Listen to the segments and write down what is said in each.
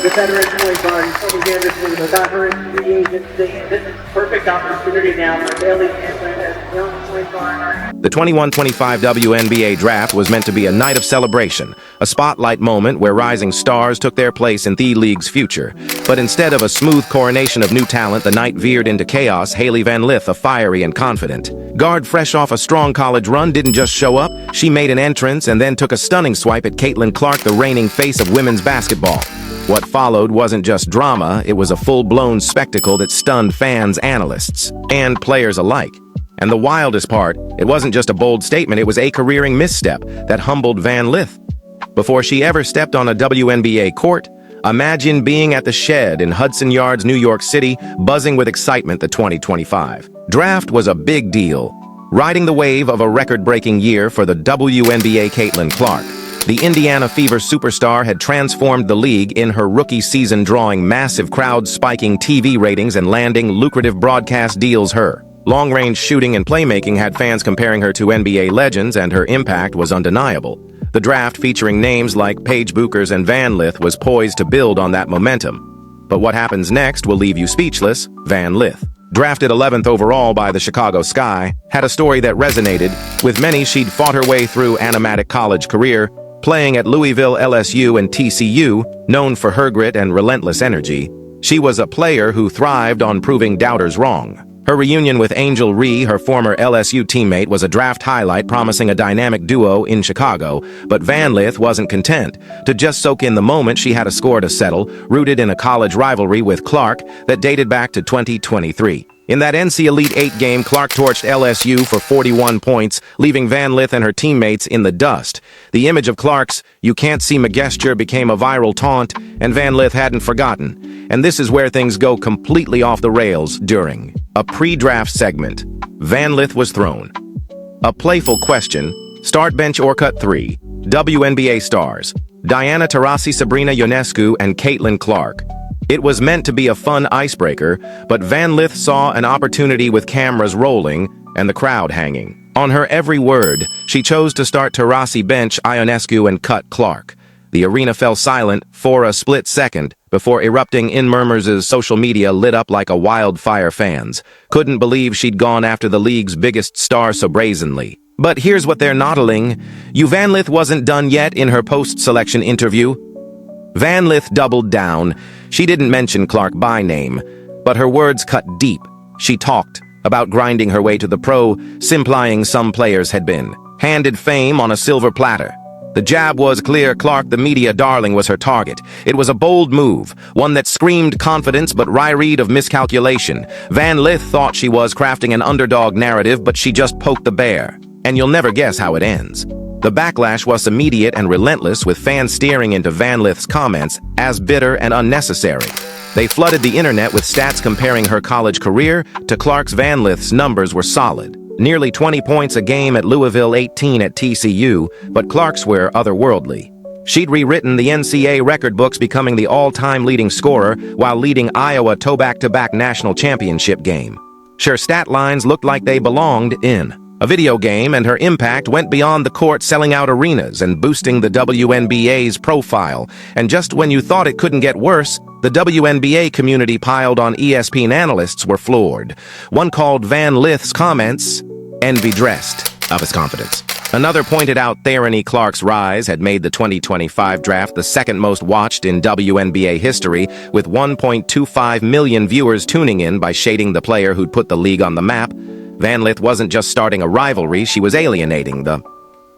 The veteran point guard, Hailey Van Lith, got her in free agency. This is perfect opportunity now for Hailey Van Lith as young point guard. The 21-25 WNBA draft was meant to be a night of celebration, a spotlight moment where rising stars took their place in the league's future. But instead of a smooth coronation of new talent, the night veered into chaos. Hailey Van Lith, a fiery and confident guard fresh off a strong college run, didn't just show up. She made an entrance and then took a stunning swipe at Caitlin Clark, the reigning face of women's basketball. What followed wasn't just drama, it was a full-blown spectacle that stunned fans, analysts, and players alike. And the wildest part, it wasn't just a bold statement, it was a careering misstep that humbled Van Lith. Before she ever stepped on a WNBA court, imagine being at the Shed in Hudson Yards, New York City, buzzing with excitement. The 2025 draft was a big deal, riding the wave of a record-breaking year for the WNBA. Caitlin Clark, the Indiana Fever superstar, had transformed the league in her rookie season, drawing massive crowds, spiking TV ratings, and landing lucrative broadcast deals. Her long-range shooting and playmaking had fans comparing her to NBA legends, and her impact was undeniable. The draft, featuring names like Paige Buchers and Van Lith, was poised to build on that momentum. But what happens next will leave you speechless. Van Lith, drafted 11th overall by the Chicago Sky, had a story that resonated with many. She'd fought her way through an animatic college career, playing at Louisville, LSU, and TCU, known for her grit and relentless energy. She was a player who thrived on proving doubters wrong. Her reunion with Angel Ree, her former LSU teammate, was a draft highlight, promising a dynamic duo in Chicago. But Van Lith wasn't content to just soak in the moment. She had a score to settle, rooted in a college rivalry with Clark that dated back to 2023. In that NC Elite 8 game, Clark torched LSU for 41 points, leaving Van Lith and her teammates in the dust. The image of Clark's "you can't see my gesture" became a viral taunt, and Van Lith hadn't forgotten. And this is where things go completely off the rails. During a pre-draft segment, Van Lith was thrown a playful question: start, bench, or cut 3 WNBA stars, Diana Taurasi, Sabrina Ionescu, and Caitlin Clark. It was meant to be a fun icebreaker, but Van Lith saw an opportunity. With cameras rolling and the crowd hanging on her every word, she chose to start Taurasi, bench Ionescu, and cut Clark. The arena fell silent for a split second before erupting in murmurs as social media lit up like a wildfire. Fans couldn't believe she'd gone after the league's biggest star so brazenly. But here's what they're nodding: Van Lith wasn't done yet. In her post-selection interview, Van Lith doubled down. She didn't mention Clark by name, but her words cut deep. She talked about grinding her way to the pro, implying some players had been handed fame on a silver platter. The jab was clear: Clark, the media darling, was her target. It was a bold move, one that screamed confidence but reeked of miscalculation. Van Lith thought she was crafting an underdog narrative, but she just poked the bear. And you'll never guess how it ends. The backlash was immediate and relentless, with fans steering into Van Lith's comments as bitter and unnecessary. They flooded the internet with stats comparing her college career to Clark's. Van Lith's numbers were solid: nearly 20 points a game at Louisville, 18 at TCU, but Clark's were otherworldly. She'd rewritten the NCAA record books, becoming the all-time leading scorer while leading Iowa to back-to-back national championship game. Sure, stat lines looked like they belonged in a video game, and her impact went beyond the court, selling out arenas and boosting the WNBA's profile. And just when you thought it couldn't get worse, the WNBA community piled on. ESPN analysts were floored. One called Van Lith's comments envy-dressed of his confidence. Another pointed out Therany Clark's rise had made the 2025 draft the second most watched in WNBA history, with 1.25 million viewers tuning in. By shading the player who'd put the league on the map, Van Lith wasn't just starting a rivalry, she was alienating the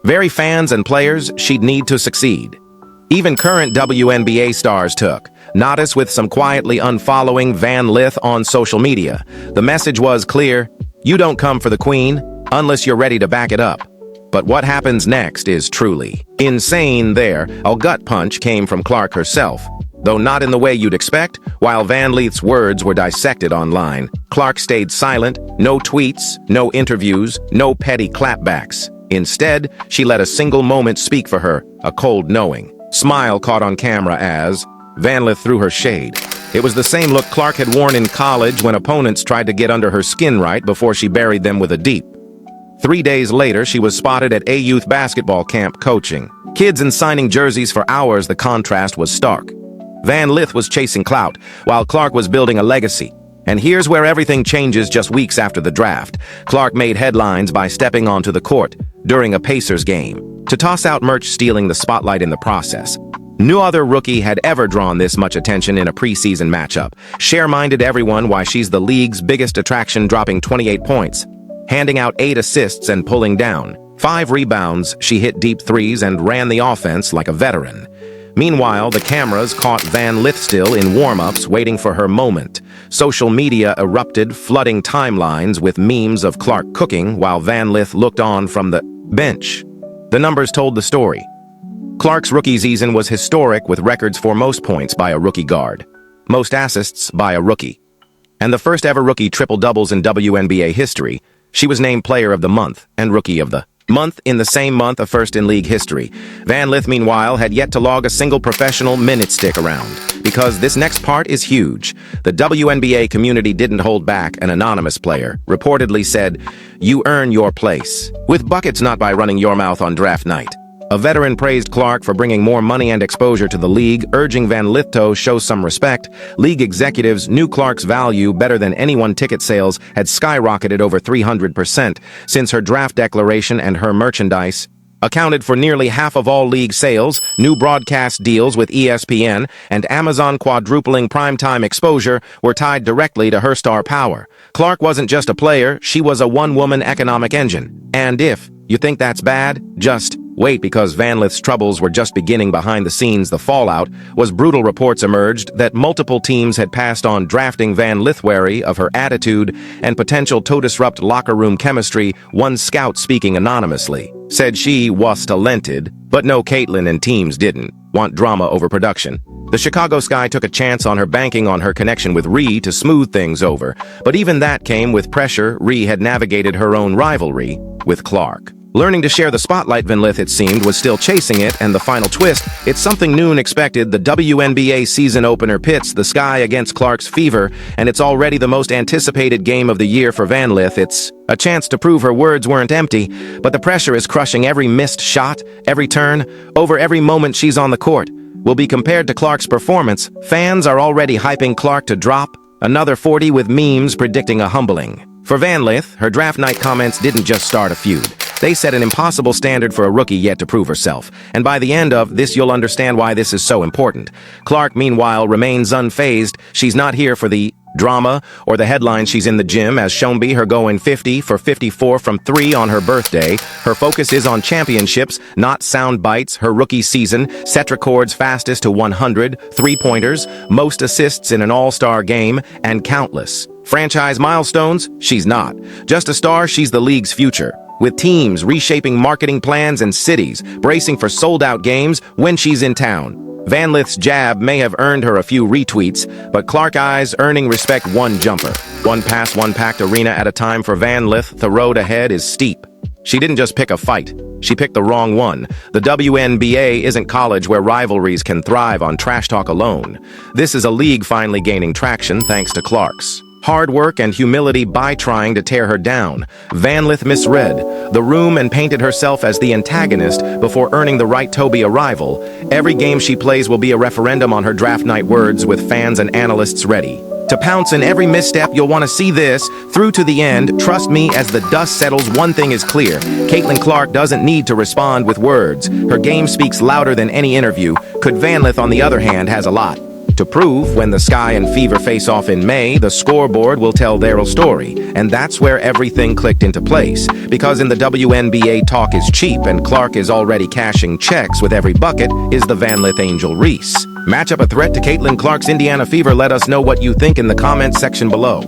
very fans and players she'd need to succeed. Even current WNBA stars took notice, with some quietly unfollowing Van Lith on social media. The message was clear: you don't come for the queen unless you're ready to back it up. But what happens next is truly insane. There, a gut punch came from Clark herself. Though not in the way you'd expect. While Van Lith's words were dissected online, Clark stayed silent. No tweets, no interviews, no petty clapbacks. Instead, she let a single moment speak for her: a cold, knowing smile caught on camera as Van Lith threw her shade. It was the same look Clark had worn in college when opponents tried to get under her skin right before she buried them with a deep. 3 days later, she was spotted at a youth basketball camp coaching kids and signing jerseys for hours. The contrast was stark. Van Lith was chasing clout, while Clark was building a legacy. And here's where everything changes just weeks after the draft. Clark made headlines by stepping onto the court during a Pacers game to toss out merch, stealing the spotlight in the process. No other rookie had ever drawn this much attention in a preseason matchup. Share-minded everyone why she's the league's biggest attraction, dropping 28 points, handing out 8 assists and pulling down 5 rebounds. She hit deep threes and ran the offense like a veteran. Meanwhile, the cameras caught Van Lith still in warm-ups, waiting for her moment. Social media erupted, flooding timelines with memes of Clark cooking while Van Lith looked on from the bench. The numbers told the story. Clark's rookie season was historic, with records for most points by a rookie guard, most assists by a rookie, and the first ever rookie triple-doubles in WNBA history. She was named Player of the Month and Rookie of the Month in the same month, a first in league history. Van Lith, meanwhile, had yet to log a single professional minute stick around, because this next part is huge. The WNBA community didn't hold back. An anonymous player reportedly said, "You earn your place with buckets, not by running your mouth on draft night." A veteran praised Clark for bringing more money and exposure to the league, urging Van Lith to show some respect. League executives knew Clark's value better than anyone. Ticket sales had skyrocketed over 300% since her draft declaration, and her merchandise accounted for nearly half of all league sales. New broadcast deals with ESPN and Amazon quadrupling primetime exposure were tied directly to her star power. Clark wasn't just a player, she was a one-woman economic engine. And if you think that's bad, just wait, because Van Lith's troubles were just beginning behind the scenes. The fallout was brutal. Reports emerged that multiple teams had passed on drafting Van Lith, wary of her attitude and potential to disrupt locker room chemistry. One scout, speaking anonymously, said she was talented, but no, Caitlin and teams didn't want drama over production. The Chicago Sky took a chance on her, banking on her connection with Ree to smooth things over, but even that came with pressure. Ree had navigated her own rivalry with Clark. Learning to share the spotlight, Van Lith, it seemed, was still chasing it, and the final twist, it's something new and expected. The WNBA season opener pits the Sky against Clark's Fever, and it's already the most anticipated game of the year for Van Lith. It's a chance to prove her words weren't empty, but the pressure is crushing. Every missed shot, every turn, over every moment she's on the court will be compared to Clark's performance. Fans are already hyping Clark to drop another 40, with memes predicting a humbling. For Van Lith, her draft night comments didn't just start a feud. They set an impossible standard for a rookie yet to prove herself. And by the end of this, you'll understand why this is so important. Clark, meanwhile, remains unfazed. She's not here for the drama or the headlines. She's in the gym, as shown by her going 50 for 54 from 3 on her birthday. Her focus is on championships, not sound bites. Her rookie season set records: fastest to 100 three-pointers, most assists in an all-star game, and countless franchise milestones. She's not just a star, she's the league's future, with teams reshaping marketing plans and cities bracing for sold-out games when she's in town. Van Lith's jab may have earned her a few retweets, but Clark eyes earning respect. One jumper, one pass, one packed arena at a time for Van Lith. The road ahead is steep. She didn't just pick a fight, she picked the wrong one. The WNBA isn't college where rivalries can thrive on trash talk alone. This is a league finally gaining traction thanks to Clark's hard work and humility. By trying to tear her down, Van Lith misread the room and painted herself as the antagonist before earning the right to be a rival. Every game she plays will be a referendum on her draft night words, with fans and analysts ready to pounce in every misstep. You'll want to see this through to the end. Trust me, as the dust settles, one thing is clear. Caitlin Clark doesn't need to respond with words. Her game speaks louder than any interview. Could Van Lith, on the other hand, has a lot to prove. When the Sky and Fever face off in May, the scoreboard will tell their story. And that's where everything clicked into place. Because in the WNBA, talk is cheap, and Clark is already cashing checks with every bucket. Is the Van Lith Angel Reese matchup a threat to Caitlin Clark's Indiana Fever? Let us know what you think in the comments section below.